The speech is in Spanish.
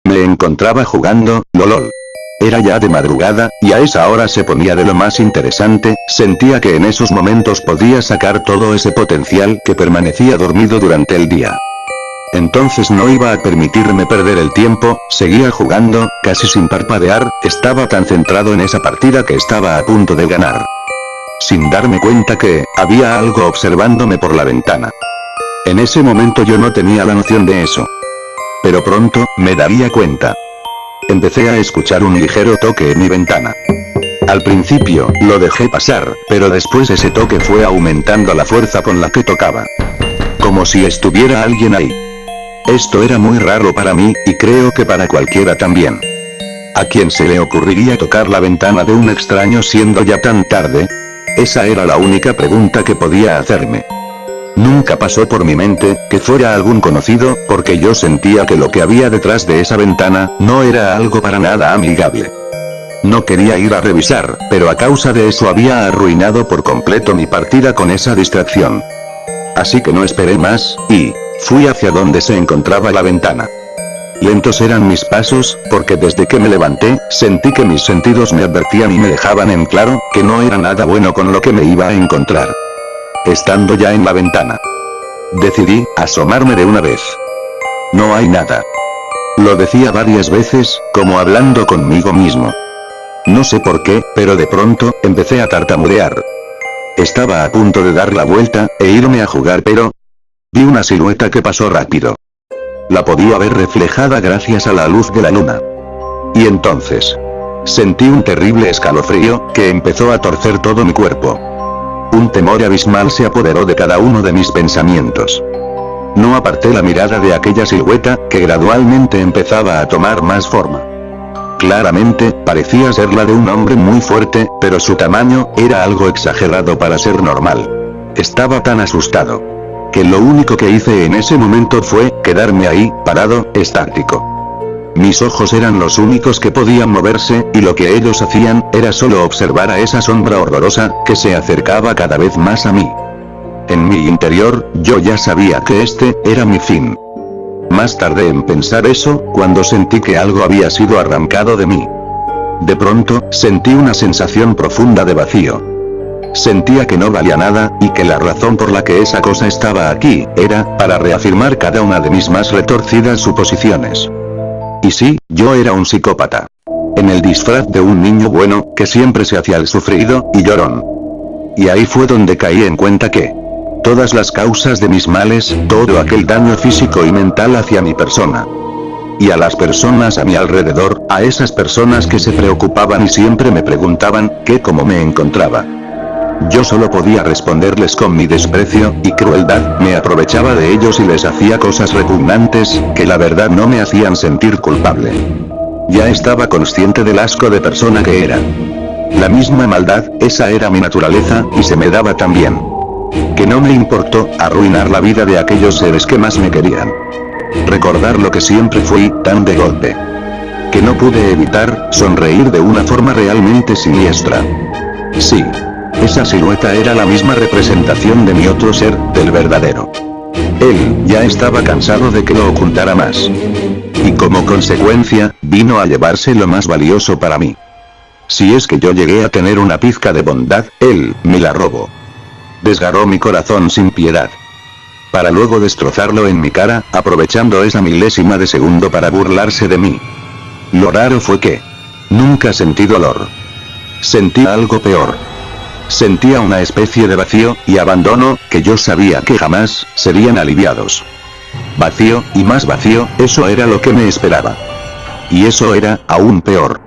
Me encontraba jugando, lolol. Era ya de madrugada, y a esa hora se ponía de lo más interesante, sentía que en esos momentos podía sacar todo ese potencial que permanecía dormido durante el día. Entonces no iba a permitirme perder el tiempo, seguía jugando, casi sin parpadear, estaba tan centrado en esa partida que estaba a punto de ganar. Sin darme cuenta que, había algo observándome por la ventana. En ese momento yo no tenía la noción de eso. Pero pronto, me daría cuenta. Empecé a escuchar un ligero toque en mi ventana. Al principio, lo dejé pasar, pero después ese toque fue aumentando la fuerza con la que tocaba. Como si estuviera alguien ahí. Esto era muy raro para mí, y creo que para cualquiera también. ¿A quién se le ocurriría tocar la ventana de un extraño siendo ya tan tarde? Esa era la única pregunta que podía hacerme. Nunca pasó por mi mente, que fuera algún conocido, porque yo sentía que lo que había detrás de esa ventana, no era algo para nada amigable. No quería ir a revisar, pero a causa de eso había arruinado por completo mi partida con esa distracción. Así que no esperé más, y fui hacia donde se encontraba la ventana. Lentos eran mis pasos, porque desde que me levanté, sentí que mis sentidos me advertían y me dejaban en claro, que no era nada bueno con lo que me iba a encontrar. Estando ya en la ventana, decidí asomarme de una vez. No hay nada. Lo decía varias veces, como hablando conmigo mismo. No sé por qué, pero de pronto, empecé a tartamudear. Estaba a punto de dar la vuelta, e irme a jugar pero... vi una silueta que pasó rápido. La podía ver reflejada gracias a la luz de la luna. Y entonces... sentí un terrible escalofrío, que empezó a torcer todo mi cuerpo. Un temor abismal se apoderó de cada uno de mis pensamientos. No aparté la mirada de aquella silueta, que gradualmente empezaba a tomar más forma. Claramente, parecía ser la de un hombre muy fuerte, pero su tamaño, era algo exagerado para ser normal. Estaba tan asustado, que lo único que hice en ese momento fue, quedarme ahí, parado, estático. Mis ojos eran los únicos que podían moverse, y lo que ellos hacían, era solo observar a esa sombra horrorosa, que se acercaba cada vez más a mí. En mi interior, yo ya sabía que este, era mi fin. Más tardé en pensar eso, cuando sentí que algo había sido arrancado de mí. De pronto, sentí una sensación profunda de vacío. Sentía que no valía nada, y que la razón por la que esa cosa estaba aquí, era, para reafirmar cada una de mis más retorcidas suposiciones. Y sí, yo era un psicópata. En el disfraz de un niño bueno, que siempre se hacía el sufrido, y llorón. Y ahí fue donde caí en cuenta que... todas las causas de mis males, todo aquel daño físico y mental hacia mi persona. Y a las personas a mi alrededor, a esas personas que se preocupaban y siempre me preguntaban, cómo me encontraba. Yo solo podía responderles con mi desprecio y crueldad, me aprovechaba de ellos y les hacía cosas repugnantes, que la verdad no me hacían sentir culpable. Ya estaba consciente del asco de persona que era. La misma maldad, esa era mi naturaleza, y se me daba tan bien. Que no me importó, arruinar la vida de aquellos seres que más me querían. Recordar lo que siempre fui, tan de golpe. Que no pude evitar, sonreír de una forma realmente siniestra. Sí. Esa silueta era la misma representación de mi otro ser, del verdadero. Él, ya estaba cansado de que lo ocultara más. Y como consecuencia, vino a llevarse lo más valioso para mí. Si es que yo llegué a tener una pizca de bondad, él, me la robó. Desgarró mi corazón sin piedad. Para luego destrozarlo en mi cara, aprovechando esa milésima de segundo para burlarse de mí. Lo raro fue que... nunca sentí dolor. Sentí algo peor. Sentía una especie de vacío, y abandono, que yo sabía que jamás, serían aliviados. Vacío, y más vacío, eso era lo que me esperaba. Y eso era, aún peor.